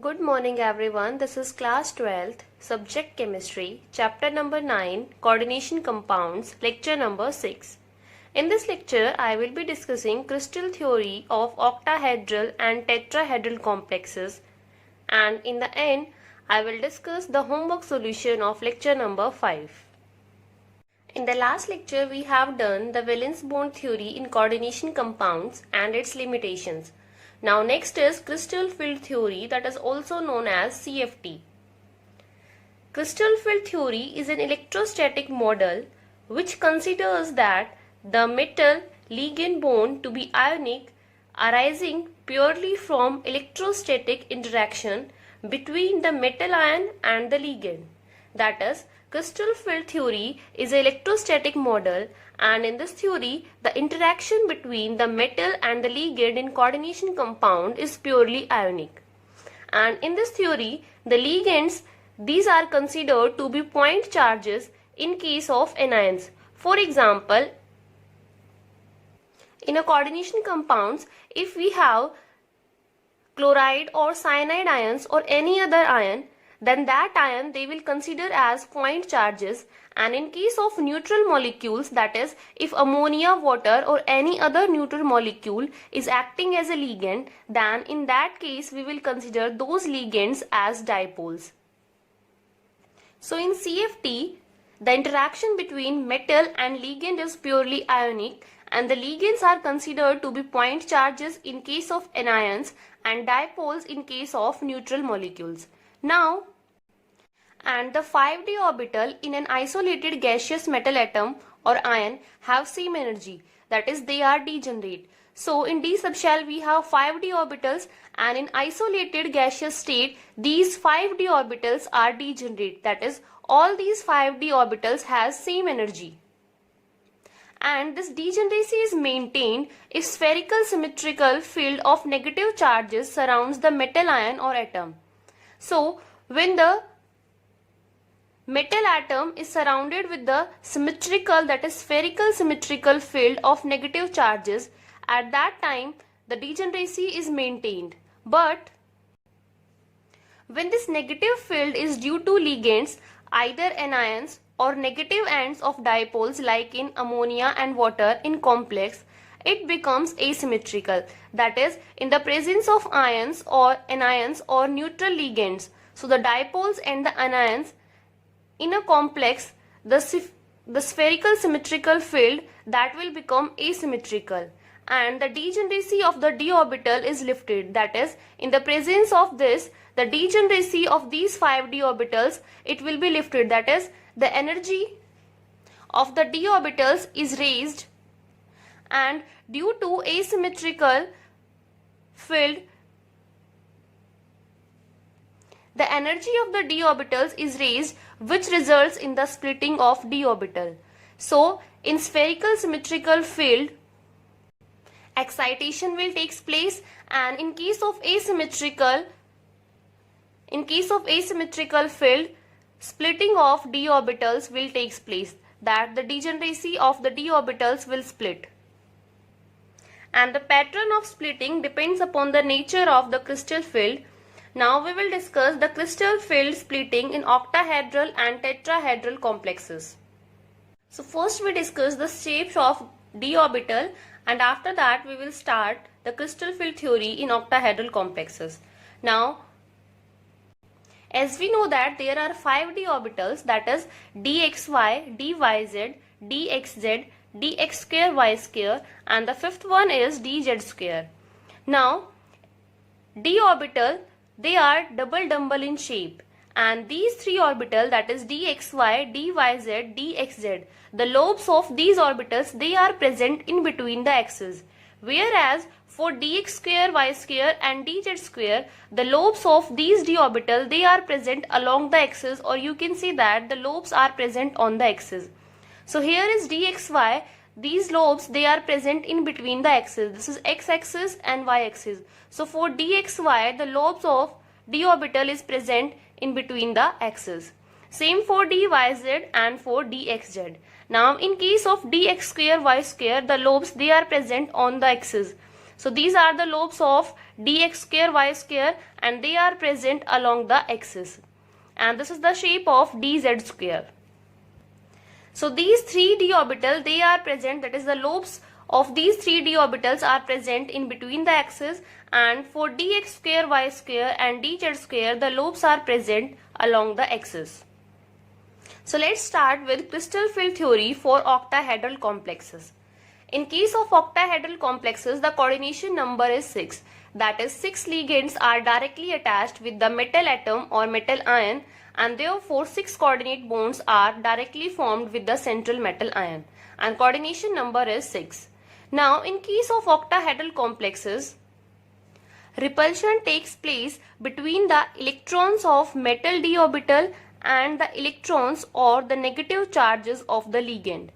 Good morning everyone. This is class 12th, subject chemistry, chapter number 9, coordination compounds, lecture number 6. In this lecture, I will be discussing crystal theory of octahedral and tetrahedral complexes, and in the end, I will discuss the homework solution of lecture number 5. In the last lecture, we have done the valence bond theory in coordination compounds and its limitations. Now next is crystal field theory, that is also known as CFT. Crystal field theory is an electrostatic model which considers that the metal ligand bond to be ionic, arising purely from electrostatic interaction between the metal ion and the ligand. That is, crystal field theory is an electrostatic model, and in this theory the interaction between the metal and the ligand in coordination compound is purely ionic. And in this theory the ligands, these are considered to be point charges in case of anions. For example, in a coordination compounds, if we have chloride or cyanide ions or any other ion, then that ion they will consider as point charges, and in case of neutral molecules, that is if ammonia, water or any other neutral molecule is acting as a ligand, then in that case we will consider those ligands as dipoles. So in CFT, the interaction between metal and ligand is purely ionic, and the ligands are considered to be point charges in case of anions and dipoles in case of neutral molecules. Now, and the 5d orbital in an isolated gaseous metal atom or ion have same energy, that is they are degenerate. So in d subshell we have 5d orbitals, and in isolated gaseous state these 5d orbitals are degenerate, that is all these 5d orbitals has same energy. And this degeneracy is maintained if spherical symmetrical field of negative charges surrounds the metal ion or atom. So when the metal atom is surrounded with the symmetrical, that is spherical symmetrical field of negative charges, at that time the degeneracy is maintained. But when this negative field is due to ligands, either anions or negative ends of dipoles like in ammonia and water in complex, it becomes asymmetrical, that is in the presence of ions or anions or neutral ligands. So the dipoles and the anions in a complex, the spherical symmetrical field that will become asymmetrical, and the degeneracy of the d orbital is lifted, that is in the presence of this the degeneracy of these 5d orbitals it will be lifted, that is the energy of the d orbitals is raised, and due to asymmetrical field the energy of the d orbitals is raised, which results in the splitting of d orbital. So in spherical symmetrical field excitation will take place, and in case of asymmetrical field splitting of d orbitals will take place, that the degeneracy of the d orbitals will split. And the pattern of splitting depends upon the nature of the crystal field. Now we will discuss the crystal field splitting in octahedral and tetrahedral complexes. So first we discuss the shapes of d orbital, and after that we will start the crystal field theory in octahedral complexes. Now, as we know that there are 5d orbitals, that is dxy, dyz, dxz, dx square y square, and the fifth one is dz square. Now d orbital, they are double in shape, and these three orbital, that is dxy, dyz, dxz, the lobes of these orbitals they are present in between the axes, whereas for dx square, y square and dz square the lobes of these d orbital they are present along the axis, or you can see that the lobes are present on the axis. So here is dxy, these lobes they are present in between the axes, this is x axis and y axis. So for dxy the lobes of d orbital is present in between the axes. Same for dyz and for dxz. Now in case of dx square y square the lobes they are present on the axis. So these are the lobes of dx square y square and they are present along the axis. And this is the shape of dz square. So these 3d orbital, they are present, that is the lobes of these 3d orbitals are present in between the axis, and for dx square y square and dz square the lobes are present along the axis. So let's start with crystal field theory for octahedral complexes. In case of octahedral complexes, the coordination number is 6. That is, 6 ligands are directly attached with the metal atom or metal ion, and therefore 6 coordinate bonds are directly formed with the central metal ion, and coordination number is 6. Now in case of octahedral complexes, repulsion takes place between the electrons of metal d orbital and the electrons or the negative charges of the ligand.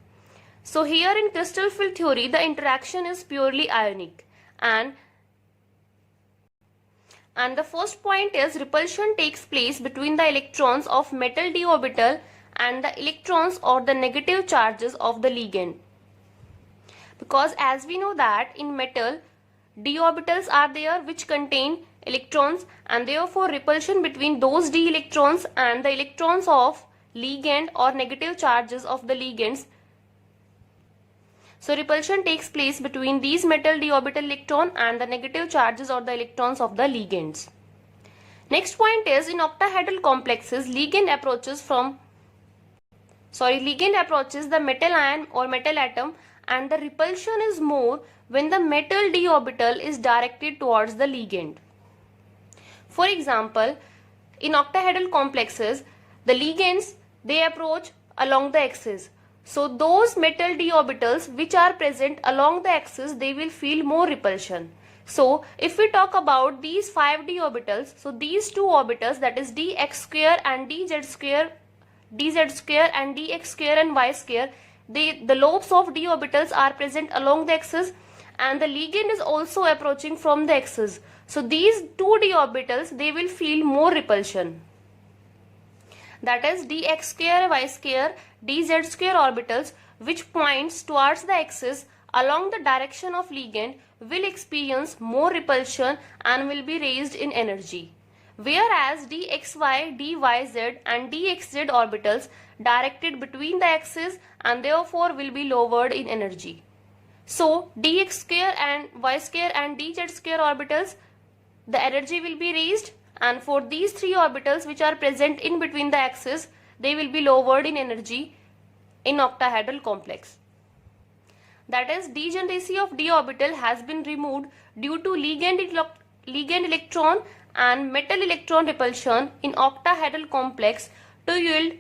So here in crystal field theory, the interaction is purely ionic, and the first point is repulsion takes place between the electrons of metal d orbital and the electrons or the negative charges of the ligand. Because as we know that in metal, d orbitals are there which contain electrons, and therefore repulsion between those d electrons and the electrons of ligand or negative charges of the ligands. So repulsion takes place between these metal d orbital electron and the negative charges or the electrons of the ligands. Next point is, in octahedral complexes, ligand approaches the metal ion or metal atom, and the repulsion is more when the metal d orbital is directed towards the ligand. For example, in octahedral complexes, the ligands, they approach along the axis. So those metal d orbitals which are present along the axis, they will feel more repulsion. So if we talk about these 5d orbitals, so these two orbitals, that is dx square and dz square and dx square and y square, the lobes of d orbitals are present along the axis, and the ligand is also approaching from the axis. So these 2d orbitals, they will feel more repulsion. That is dx square y square dz square orbitals which points towards the axis along the direction of ligand will experience more repulsion and will be raised in energy, whereas dxy, dyz and dxz orbitals directed between the axis and therefore will be lowered in energy. So dx square and y square and dz square orbitals, the energy will be raised, and for these 3 orbitals which are present in between the axis, they will be lowered in energy in octahedral complex. That is, degeneracy of d orbital has been removed due to ligand electron and metal electron repulsion in octahedral complex to yield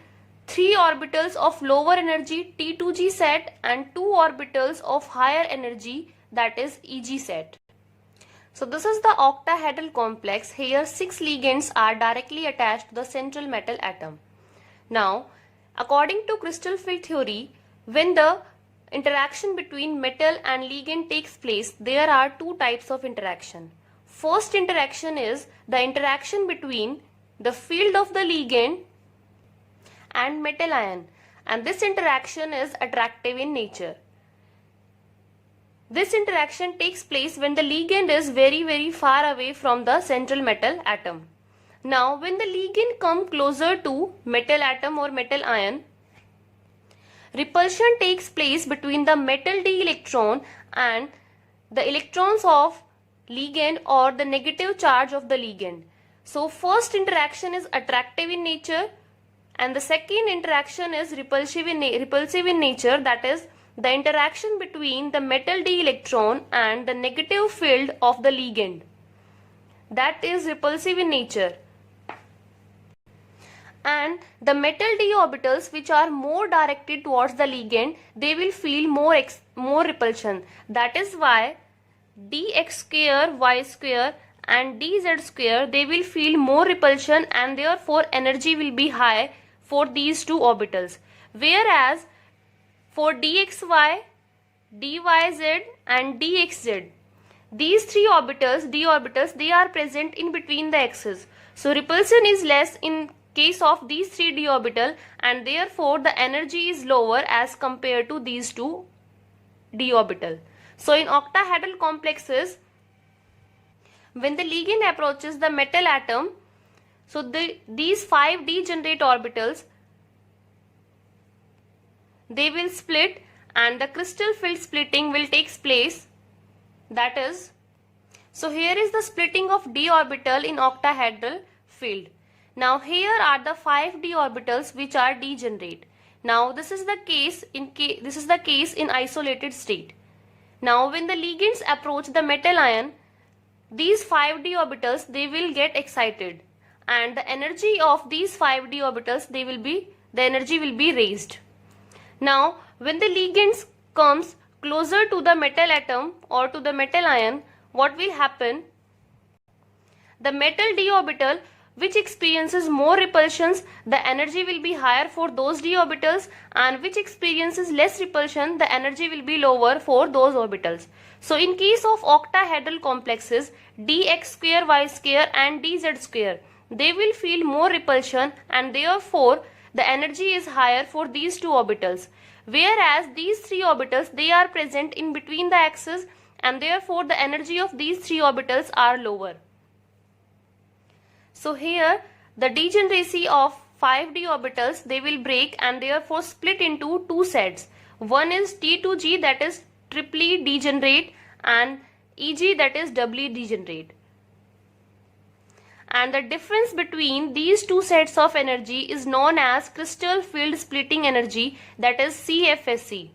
3 orbitals of lower energy T2g set and 2 orbitals of higher energy, that is EG set. So this is the octahedral complex. Here 6 ligands are directly attached to the central metal atom. Now, according to crystal field theory, when the interaction between metal and ligand takes place, there are 2 types of interaction. First interaction is the interaction between the field of the ligand and metal ion, and this interaction is attractive in nature. This interaction takes place when the ligand is very far away from the central metal atom. Now when the ligand comes closer to metal atom or metal ion, repulsion takes place between the metal d electron and the electrons of ligand or the negative charge of the ligand. So first interaction is attractive in nature and the second interaction is repulsive in nature, that is the interaction between the metal d electron and the negative field of the ligand, that is repulsive in nature. And the metal d orbitals which are more directed towards the ligand, they will feel more repulsion. That is why dx square, y square and dz square, they will feel more repulsion and therefore energy will be high for these 2 orbitals. Whereas for dxy, dyz and dxz, these 3 orbitals, d orbitals, they are present in between the axes. So repulsion is less in case of these 3 d orbital and therefore the energy is lower as compared to these 2 d orbital. So in octahedral complexes, When the ligand approaches the metal atom, so these 5 degenerate orbitals, they will split and the crystal field splitting will take place. That is, so here is the splitting of d orbital in octahedral field. Now here are the 5 d orbitals which are degenerate. Now this is the case in isolated state. Now when the ligands approach the metal ion, these 5 d orbitals, they will get excited, and the energy of these 5 d orbitals, the energy will be raised. Now when the ligands comes closer to the metal atom or to the metal ion, what will happen? The metal d orbital which experiences more repulsions, the energy will be higher for those d orbitals, and which experiences less repulsion, the energy will be lower for those orbitals. So in case of octahedral complexes, dx square, y square and dz square, they will feel more repulsion, and therefore the energy is higher for these two orbitals. Whereas these three orbitals, they are present in between the axes, and therefore the energy of these three orbitals are lower. So here the degeneracy of 5d orbitals, they will break and therefore split into two sets. One is T2g, that is triply degenerate, and Eg, that is doubly degenerate. And the difference between these two sets of energy is known as crystal field splitting energy, that is CFSE.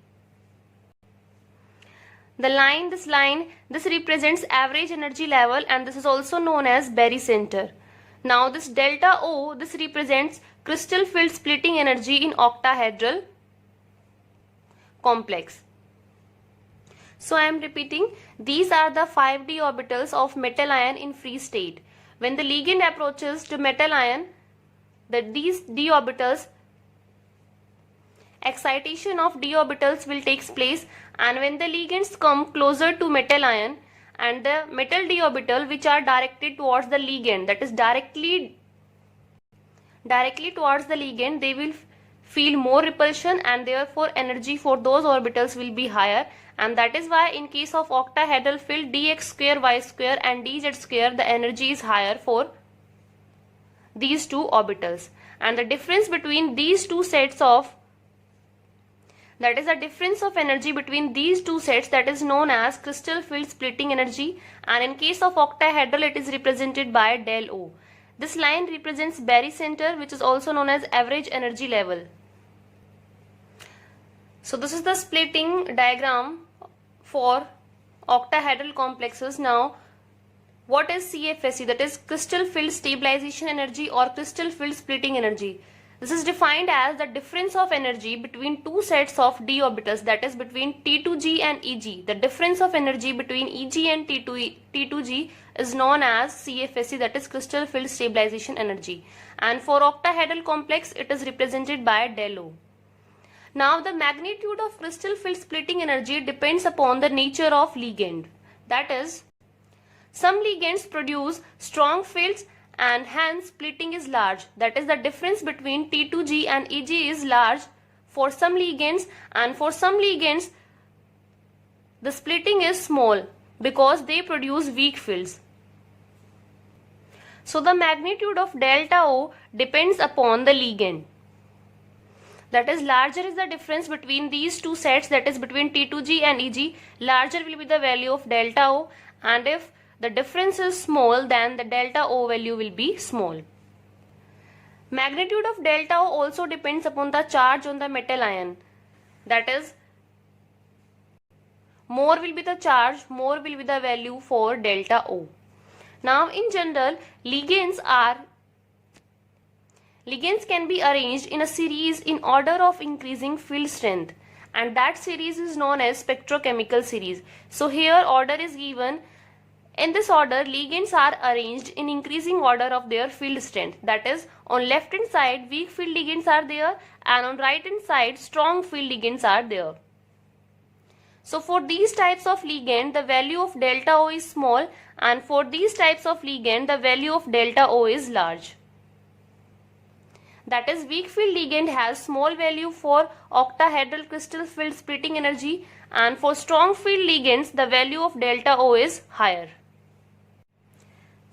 This represents average energy level, and this is also known as barycenter. Now this delta O, this represents crystal field splitting energy in octahedral complex. So I am repeating, these are the 5d orbitals of metal ion in free state. When the ligand approaches to metal ion, these d orbitals, excitation of d orbitals will take place, and when the ligands come closer to metal ion, and the metal d orbital which are directed towards the ligand, that is directly towards the ligand, they will feel more repulsion, and therefore energy for those orbitals will be higher. And that is why in case of octahedral field, dx square, y square and dz square, the energy is higher for these two orbitals. And the difference between these two sets of, that is the difference of energy between these two sets, that is known as crystal field splitting energy, and in case of octahedral it is represented by del O. This line represents barycenter, which is also known as average energy level. So this is the splitting diagram for octahedral complexes. Now what is CFSE? That is crystal field stabilization energy or crystal field splitting energy. This is defined as the difference of energy between two sets of d orbitals, that is between T2g and Eg. The difference of energy between Eg and T2g is known as CFSE, that is crystal field stabilization energy. And for octahedral complex, it is represented by del O. Now the magnitude of crystal field splitting energy depends upon the nature of ligand. That is, some ligands produce strong fields and hence splitting is large. That is, the difference between T2g and Eg is large for some ligands, and for some ligands the splitting is small because they produce weak fields. So the magnitude of delta O depends upon the ligand. That is, larger is the difference between these two sets, that is between T2g and Eg, larger will be the value of delta O, and if the difference is small, then the delta O value will be small. Magnitude of delta O also depends upon the charge on the metal ion. That is, more will be the charge, more will be the value for delta O. Now in general, ligands can be arranged in a series in order of increasing field strength, and that series is known as spectrochemical series. So here order is given. In this order, ligands are arranged in increasing order of their field strength. That is, on left hand side weak field ligands are there, and on right hand side strong field ligands are there. So for these types of ligand, the value of delta O is small, and for these types of ligand, the value of delta O is large. That is, weak field ligand has small value for octahedral crystal field splitting energy, and for strong field ligands, the value of delta O is higher.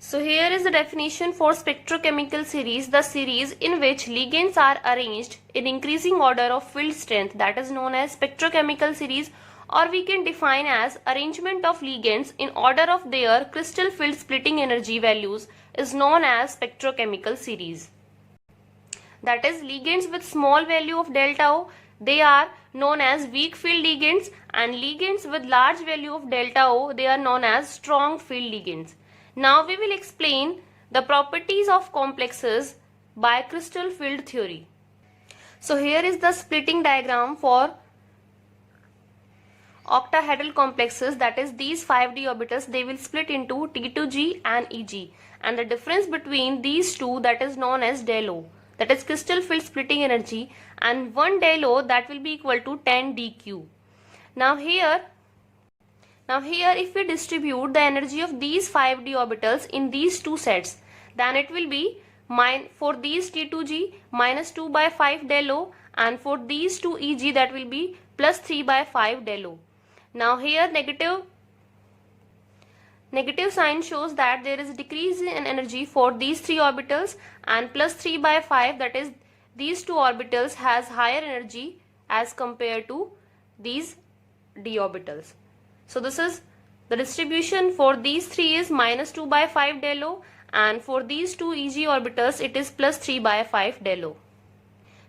So here is the definition for spectrochemical series, the series in which ligands are arranged in increasing order of field strength, that is known as spectrochemical series, or we can define as arrangement of ligands in order of their crystal field splitting energy values is known as spectrochemical series. That is, ligands with small value of delta O, they are known as weak field ligands, and ligands with large value of delta O, they are known as strong field ligands. Now we will explain the properties of complexes by crystal field theory. So here is the splitting diagram for octahedral complexes, that is these 5d orbitals, they will split into T2G and Eg, and the difference between these two, that is known as del O, that is crystal field splitting energy, and 1 del O, that will be equal to 10 dq. Now here if we distribute the energy of these 5d orbitals in these two sets, then it will be for these T2G minus 2 by 5 del O, and for these two Eg, that will be plus 3 by 5 del O. Now here negative sign shows that there is a decrease in energy for these three orbitals, and plus 3 by 5, that is these two orbitals has higher energy as compared to these d orbitals. So this is the distribution for these three is minus 2 by 5 del O, and for these two Eg orbitals it is plus 3 by 5 del O.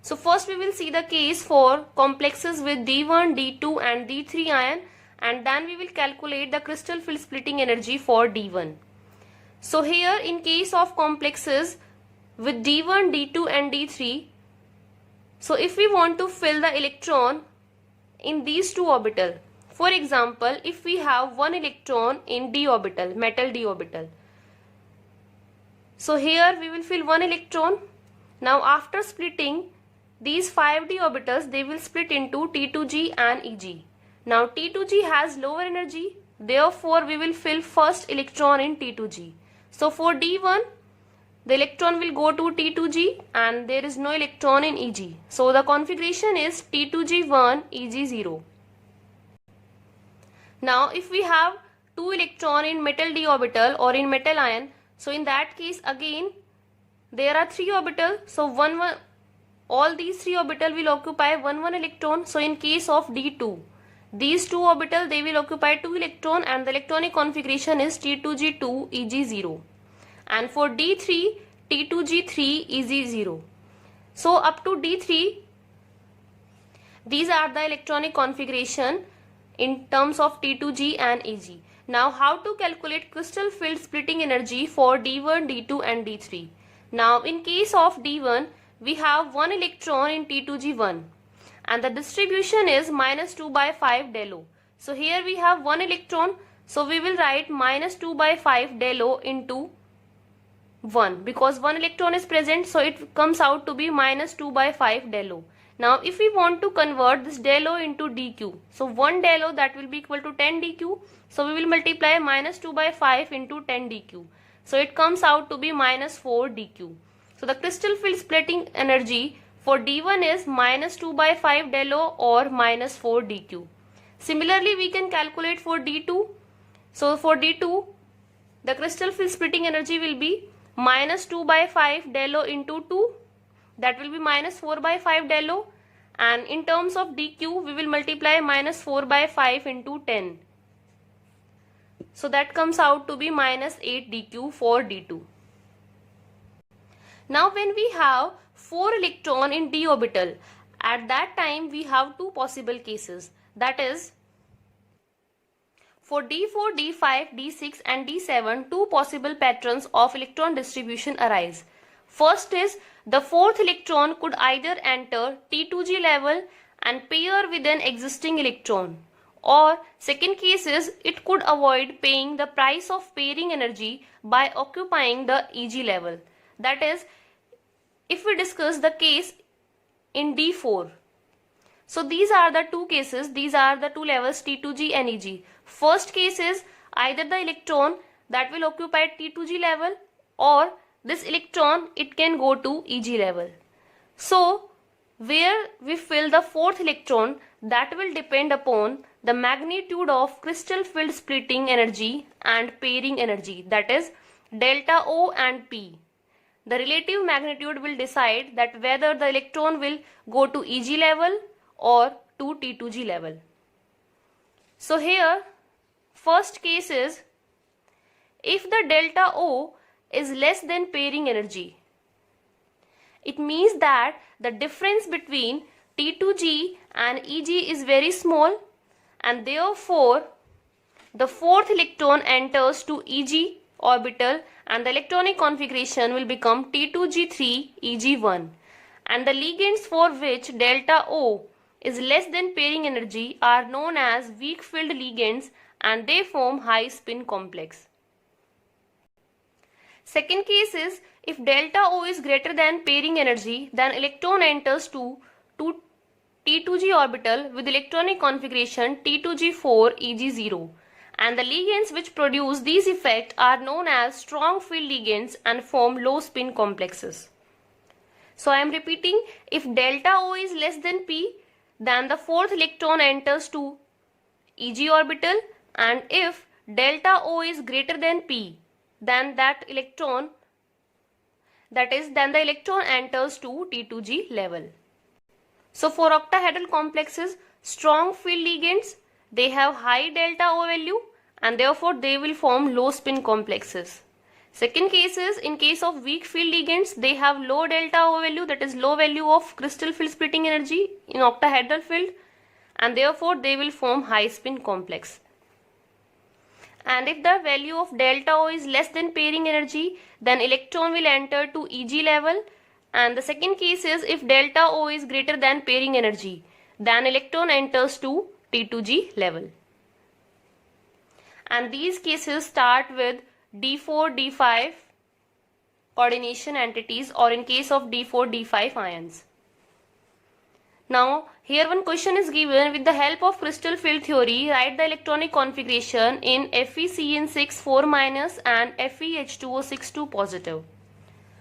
So first we will see the case for complexes with D1, D2 and D3 ion, and then we will calculate the crystal field splitting energy for D1. So here in case of complexes with D1, D2 and D3, so if we want to fill the electron in these two orbitals, for example, if we have one electron in d orbital, metal d orbital, so here we will fill one electron. Now after splitting these 5d orbitals, they will split into T2G and Eg. Now T2G has lower energy, therefore we will fill first electron in T2G. So for D1, the electron will go to T2G and there is no electron in Eg. So the configuration is T2G1, Eg0. Now if we have two electron in metal d orbital or in metal ion, so in that case again there are three orbitals, so all these three orbital will occupy one electron. So in case of D2, these two orbital they will occupy 2 electron, and the electronic configuration is T2G2 Eg0, and for D3 T2G3 Eg0. So up to D3, these are the electronic configuration in terms of T2G and Eg. Now how to calculate crystal field splitting energy for D1, D2 and D3. Now in case of D1, we have one electron in T2G1 and the distribution is minus 2 by 5 del O. So here we have one electron, so we will write minus 2 by 5 del O into 1 because one electron is present, so it comes out to be minus 2 by 5 del O. Now if we want to convert this del O into dq, so 1 del O, that will be equal to 10 dq, so we will multiply minus 2 by 5 into 10 dq, so it comes out to be minus 4 dq. So the crystal field splitting energy for D1 is minus 2 by 5 del O or minus 4 dq. Similarly we can calculate for D2. So for D2, the crystal field splitting energy will be minus 2 by 5 del O into 2, that will be minus 4 by 5 del O, and in terms of dq we will multiply minus 4 by 5 into 10, so that comes out to be minus 8 dq for D2. Now when we have 4 electron in d orbital, at that time we have two possible cases, that is for D4, D5, D6 and D7, two possible patterns of electron distribution arise. First is the fourth electron could either enter T2G level and pair with an existing electron, or second case is it could avoid paying the price of pairing energy by occupying the Eg level. That is, if we discuss the case in D4, so these are the two cases, these are the two levels T2G and Eg. First case is either the electron that will occupy T2G level, or this electron it can go to Eg level. So where we fill the fourth electron, that will depend upon the magnitude of crystal field splitting energy and pairing energy. That is, delta O and P. The relative magnitude will decide that whether the electron will go to Eg level or to T2G level. So here, first case is if the delta O is less than pairing energy. It means that the difference between T2G and Eg is very small, and therefore the fourth electron enters to Eg orbital and the electronic configuration will become T2G3 Eg1, and the ligands for which delta O is less than pairing energy are known as weak filled ligands and they form high spin complex. Second case is if delta O is greater than pairing energy, then electron enters to T2G orbital with electronic configuration T2G4 Eg0, and the ligands which produce these effects are known as strong field ligands and form low spin complexes. So I am repeating, if delta O is less than P, then the fourth electron enters to Eg orbital, and if delta O is greater than P, then the electron enters to T2G level. So for octahedral complexes, strong field ligands, they have high delta O value and therefore they will form low spin complexes. Second case is in case of weak field ligands, they have low delta O value, that is low value of crystal field splitting energy in octahedral field, and therefore they will form high spin complex. And if the value of delta O is less than pairing energy, then electron will enter to Eg level. And the second case is if delta O is greater than pairing energy, then electron enters to T2G level. And these cases start with D4, D5 coordination entities, or in case of D4, D5 ions. Now here one question is given: with the help of crystal field theory, write the electronic configuration in FeCN6 4- and FeH2O6 2 positive.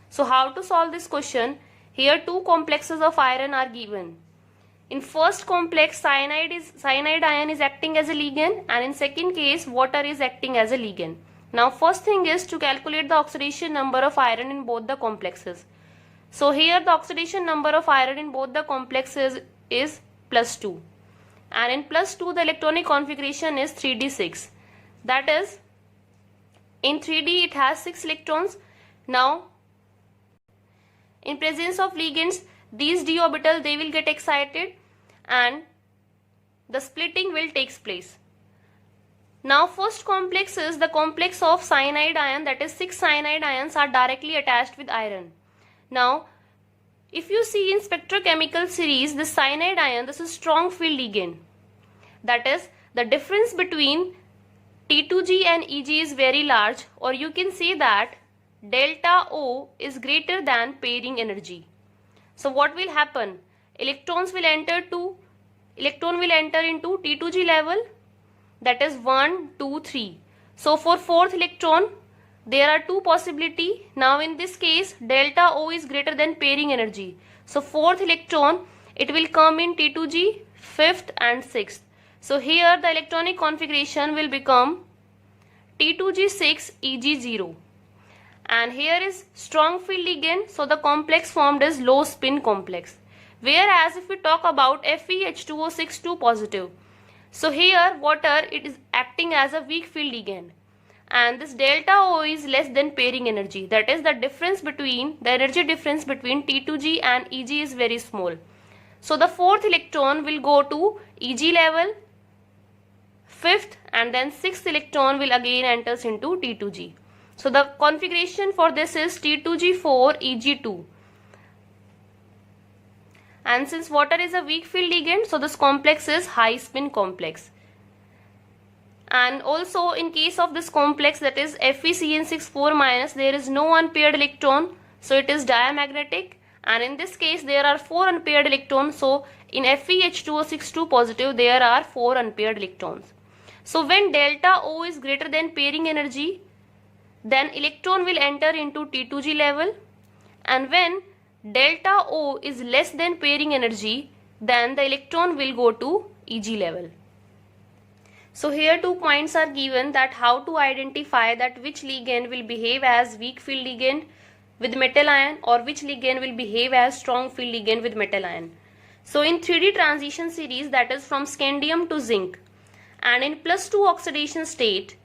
So how to solve this question? Here two complexes of iron are given. In first complex, cyanide ion is acting as a ligand, and in second case water is acting as a ligand. Now first thing is to calculate the oxidation number of iron in both the complexes. So here the oxidation number of iron in both the complexes is +2, and in +2 the electronic configuration is 3d6. That is, in 3d it has 6 electrons. Now in presence of ligands, these d orbital they will get excited and the splitting will take place. Now first complex is the complex of cyanide ion, that is 6 cyanide ions are directly attached with iron. Now if you see in spectrochemical series, this cyanide ion, this is strong field ligand. That is, the difference between T2G and Eg is very large, or you can say that delta O is greater than pairing energy. So what will happen? Electron will enter into T2G level, that is 1, 2, 3. So for fourth electron, there are two possibilities. Now in this case, delta O is greater than pairing energy. So fourth electron, it will come in T2G, fifth and sixth. So here the electronic configuration will become T2G6 Eg0. And here is strong field ligand, so the complex formed is low spin complex. Whereas if we talk about FeH2O6 2 positive, so here water, it is acting as a weak field ligand. And this delta O is less than pairing energy. That is, the energy difference between T2G and Eg is very small. So the fourth electron will go to Eg level, fifth and then sixth electron will again enters into T2G. So the configuration for this is T2G4 Eg2. And since water is a weak field ligand, so this complex is high spin complex. And also in case of this complex, that is FeCN6 4-, there is no unpaired electron, so it is diamagnetic. And in this case there are 4 unpaired electrons, so in FeH2O6 2 positive there are 4 unpaired electrons. So when delta O is greater than pairing energy, then electron will enter into T2G level, and when delta O is less than pairing energy, then the electron will go to Eg level. So here 2 points are given that how to identify that which ligand will behave as weak field ligand with metal ion or which ligand will behave as strong field ligand with metal ion. So in 3D transition series, that is from scandium to zinc, and in +2 oxidation state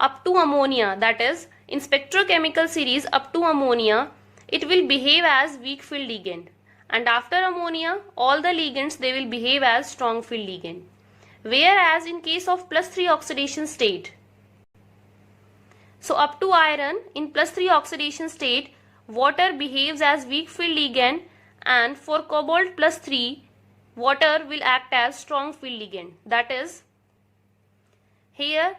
up to ammonia, that is in spectrochemical series up to ammonia, it will behave as weak field ligand, and after ammonia all the ligands they will behave as strong field ligand. Whereas in case of +3 oxidation state, so up to iron in +3 oxidation state, water behaves as weak field ligand, and for cobalt +3, water will act as strong field ligand. That is, here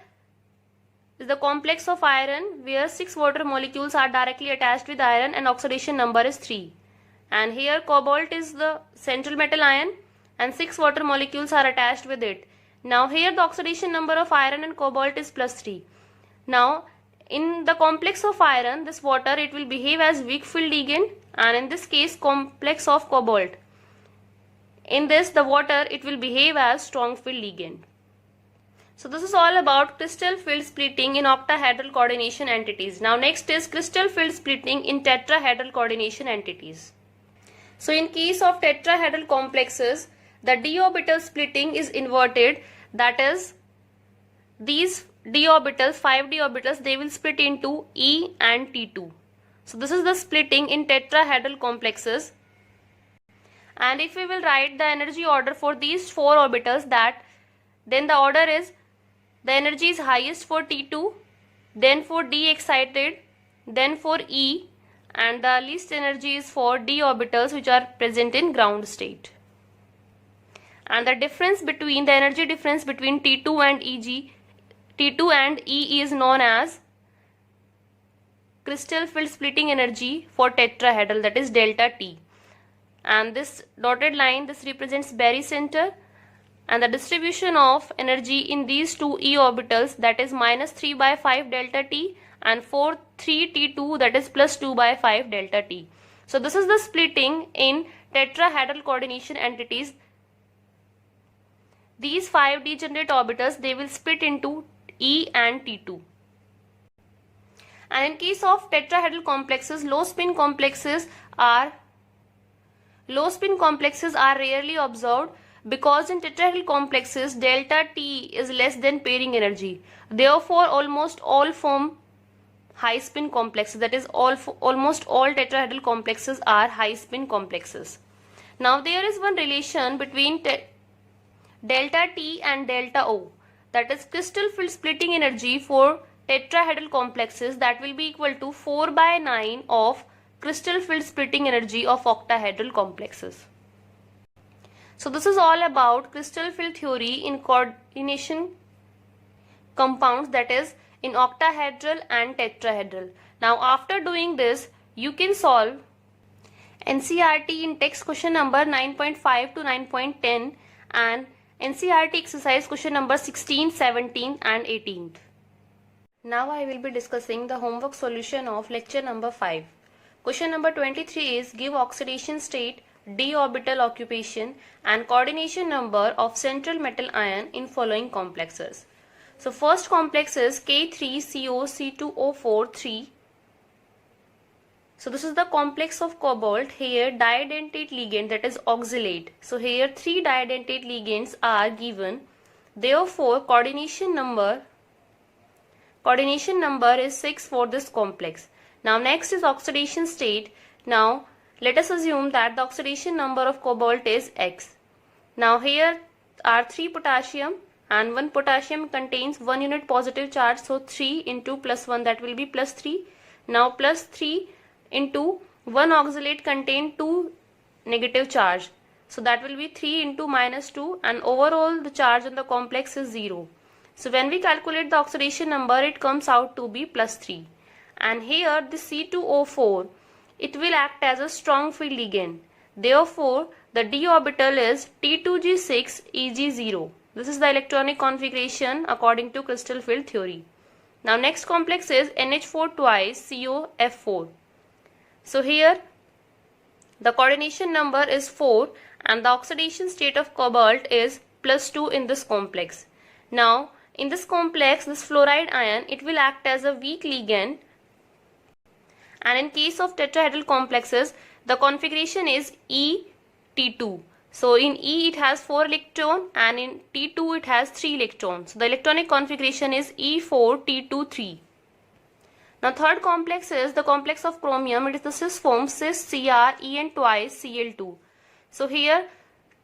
is the complex of iron where 6 water molecules are directly attached with iron and oxidation number is 3. And here cobalt is the central metal ion and 6 water molecules are attached with it. Now here the oxidation number of iron and cobalt is +3. Now in the complex of iron, this water it will behave as weak field ligand, and in this case complex of cobalt, in this the water it will behave as strong field ligand. So this is all about crystal field splitting in octahedral coordination entities. Now next is crystal field splitting in tetrahedral coordination entities. So in case of tetrahedral complexes, the d orbital splitting is inverted, that is these d orbitals, 5 d orbitals, they will split into E and T2. So this is the splitting in tetrahedral complexes. And if we will write the energy order for these 4 orbitals, that then the order is the energy is highest for T2, then for D excited, then for E, and the least energy is for d orbitals which are present in ground state. And the difference between the energy difference between T2 and E is known as crystal field splitting energy for tetrahedral, that is delta T. And this dotted line, this represents barycenter, and the distribution of energy in these two E orbitals, that is -3/5 delta T, and for 3T2, that is +2/5 delta T. So this is the splitting in tetrahedral coordination entities. These 5 degenerate orbitals, they will split into E and T2. And in case of tetrahedral complexes, low spin complexes are rarely observed, because in tetrahedral complexes delta T is less than pairing energy. Therefore almost all form high spin complexes, that is almost all tetrahedral complexes are high spin complexes. Now there is one relation between delta T and delta O, that is crystal field splitting energy for tetrahedral complexes, that will be equal to 4/9 of crystal field splitting energy of octahedral complexes. So this is all about crystal field theory in coordination compounds, that is in octahedral and tetrahedral. Now after doing this, you can solve NCERT in text question number 9.5 to 9.10 and NCERT exercise question number 16, 17 and 18. Now I will be discussing the homework solution of lecture number 5. Question number 23 is give oxidation state, d orbital occupation and coordination number of central metal ion in following complexes. So first complex is K3COC2O4 3. So this is the complex of cobalt. Here dientate ligand, that is oxalate. So here 3 dientate ligands are given. Therefore coordination number is 6 for this complex. Now next is oxidation state. Now let us assume that the oxidation number of cobalt is X. Now here are 3 potassium and 1 potassium contains 1 unit positive charge, so 3 into +1, that will be +3. Now +3 into 1 oxalate contain 2 negative charge, so that will be 3 into -2, and overall the charge on the complex is 0. So when we calculate the oxidation number, it comes out to be +3. And here the C2O4, it will act as a strong field ligand. Therefore the d orbital is T2G6 Eg0. This is the electronic configuration according to crystal field theory. Now next complex is NH4 twice COF4. So here the coordination number is 4 and the oxidation state of cobalt is +2 in this complex. Now, in this complex, this fluoride ion, it will act as a weak ligand, and in case of tetrahedral complexes, the configuration is E-T2. So in E it has 4 electrons and in T2 it has 3 electrons. So the electronic configuration is E4T23. Now third complex is the complex of chromium. It is the cis form cis Cr En twice Cl2. So here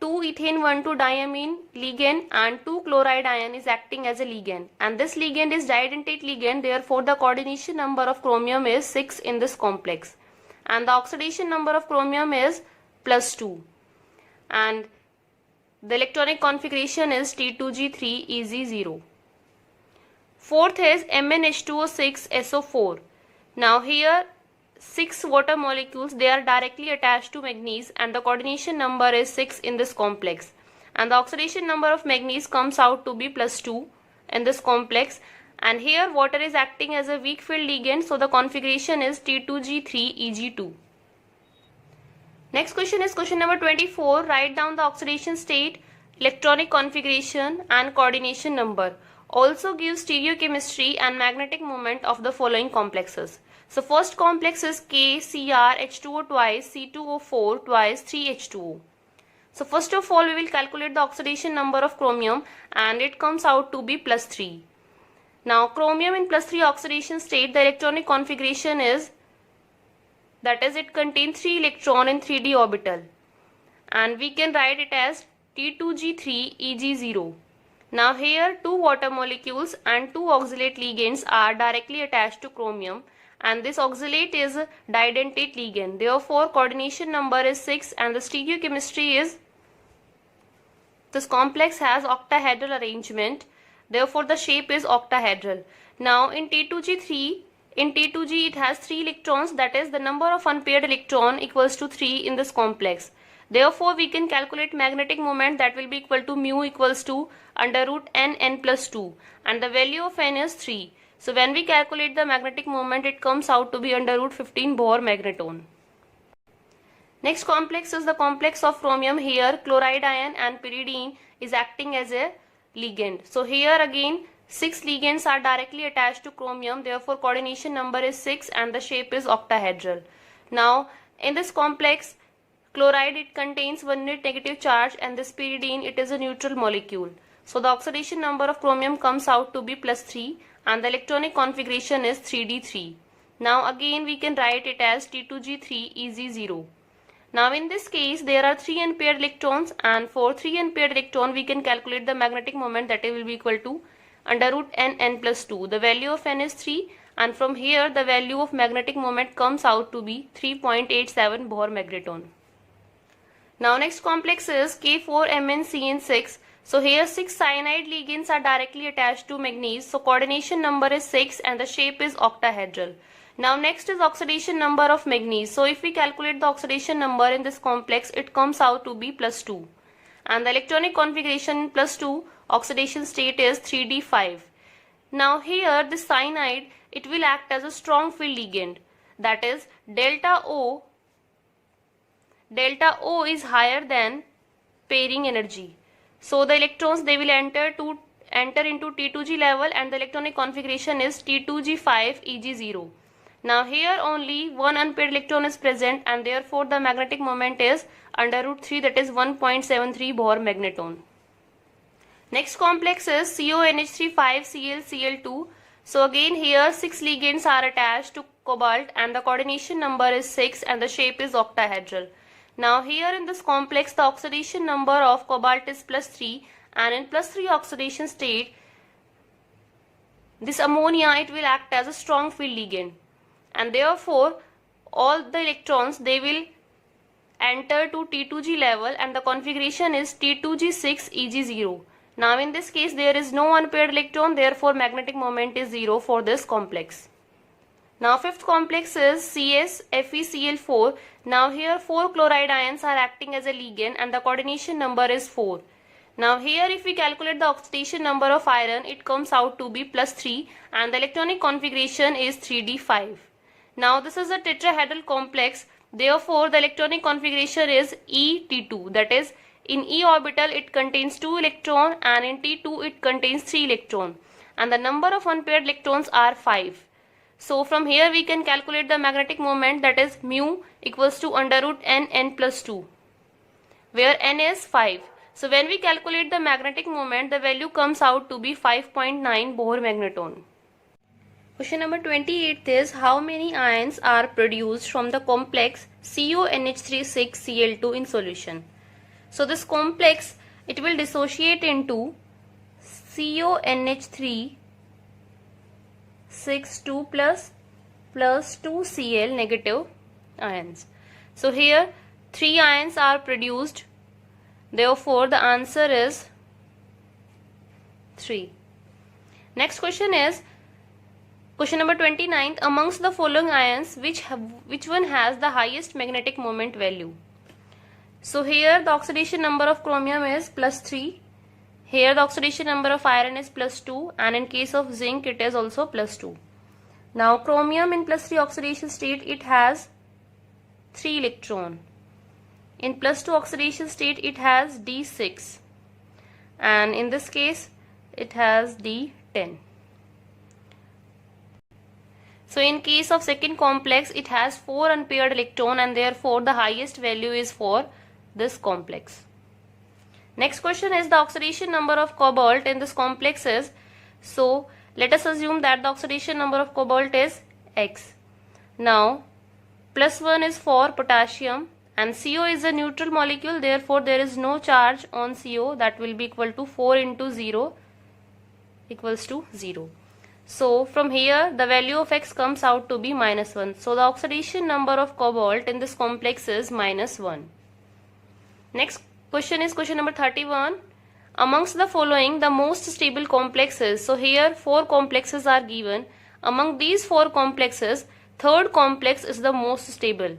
2 ethane 1,2 diamine ligand and 2 chloride ion is acting as a ligand, and this ligand is didentate ligand, therefore the coordination number of chromium is 6 in this complex, and the oxidation number of chromium is +2, and the electronic configuration is T2G3 EG0. Fourth is MnH2O6SO4. Now here 6 water molecules, they are directly attached to manganese, and the coordination number is 6 in this complex, and the oxidation number of manganese comes out to be +2 in this complex, and here water is acting as a weak field ligand, so the configuration is T2G3 EG2. Next question is question number 24. Write down the oxidation state, electronic configuration and coordination number. Also give stereochemistry and magnetic moment of the following complexes. So first complex is KCrH2O twice C2O4 twice 3H2O. So first of all we will calculate the oxidation number of chromium, and it comes out to be +3. Now chromium in +3 oxidation state, the electronic configuration is, that is, it contains 3 electron in 3d orbital, and we can write it as T2G3 EG0. Now here 2 water molecules and 2 oxalate ligands are directly attached to chromium, and this oxalate is a didentate ligand. Therefore coordination number is 6, and the stereochemistry is, this complex has octahedral arrangement, therefore the shape is octahedral. Now in T2G3, in T2G it has 3 electrons, that is the number of unpaired electron equals to 3 in this complex. Therefore we can calculate magnetic moment, that will be equal to mu equals to √n plus 2, and the value of n is 3. So when we calculate the magnetic moment, it comes out to be √15 Bohr magneton. Next complex is the complex of chromium. Here chloride ion and pyridine is acting as a ligand. So here again 6 ligands are directly attached to chromium, therefore coordination number is 6 and the shape is octahedral. Now in this complex, chloride, it contains 1 unit negative charge, and this pyridine, it is a neutral molecule. So the oxidation number of chromium comes out to be +3, and the electronic configuration is 3d3. Now again we can write it as T2G3 EG0. Now in this case there are 3 unpaired electrons, and for 3 unpaired electron we can calculate the magnetic moment, that will be equal to √n plus 2. The value of n is 3, and from here the value of magnetic moment comes out to be 3.87 Bohr magneton. Now next complex is K4MnCN6. So here 6 cyanide ligands are directly attached to manganese, so coordination number is 6 and the shape is octahedral. Now next is oxidation number of manganese. So if we calculate the oxidation number in this complex, it comes out to be +2, and the electronic configuration +2, oxidation state is 3d5. Now here this cyanide, it will act as a strong field ligand, that is delta O is higher than pairing energy. So the electrons, they will enter into T2G level, and the electronic configuration is T2G5 EG0. Now here only 1 unpaired electron is present, and therefore the magnetic moment is √3, that is 1.73 Bohr magneton. Next complex is CONH3 5Cl Cl2. So again here 6 ligands are attached to cobalt, and the coordination number is 6 and the shape is octahedral. Now here in this complex the oxidation number of cobalt is +3, and in +3 oxidation state, this ammonia, it will act as a strong field ligand, and therefore all the electrons, they will enter to T2G level, and the configuration is T2G6 EG0. Now in this case there is no unpaired electron, therefore magnetic moment is 0 for this complex. Now fifth complex is CsFeCl4. Now here 4 chloride ions are acting as a ligand, and the coordination number is 4. Now here if we calculate the oxidation number of iron, it comes out to be +3, and the electronic configuration is 3d5. Now this is a tetrahedral complex, therefore the electronic configuration is E-T2, that is In E orbital it contains 2 electrons and in T2 it contains 3 electrons and the number of unpaired electrons are 5. So from here we can calculate the magnetic moment, that is mu equals to under root n plus 2, where n is 5. So when we calculate the magnetic moment, the value comes out to be 5.9 Bohr magneton. Question number 28 is how many ions are produced from the complex CONH3 6Cl2 in solution. So this complex, it will dissociate into CONH3 6 2 plus 2 Cl negative ions. So here 3 ions are produced, therefore the answer is 3. Next question is question number 29. Amongst the following ions, which one has the highest magnetic moment value? So here the oxidation number of chromium is +3. Here the oxidation number of iron is +2 and in case of zinc it is also +2. Now chromium in +3 oxidation state it has 3 electron. In +2 oxidation state it has D6 and in this case it has D10. So in case of second complex it has 4 unpaired electron and therefore the highest value is for this complex. Next question is the oxidation number of cobalt in this complex is, so let us assume that the oxidation number of cobalt is X. Now +1 is for potassium and CO is a neutral molecule, therefore there is no charge on CO, that will be equal to 4 into 0 equals to 0. So from here the value of X comes out to be -1. So the oxidation number of cobalt in this complex is -1. Next question is question number 31. Amongst the following the most stable complexes. So here 4 complexes are given. Among these 4 complexes, third complex is the most stable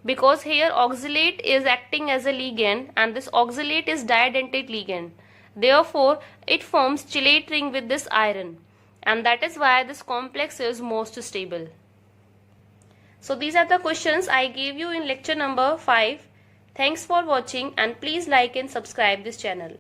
because here oxalate is acting as a ligand and this oxalate is diadentate ligand. Therefore it forms chelate ring with this iron and that is why this complex is most stable. So these are the questions I gave you in lecture number 5. Thanks for watching and please like and subscribe this channel.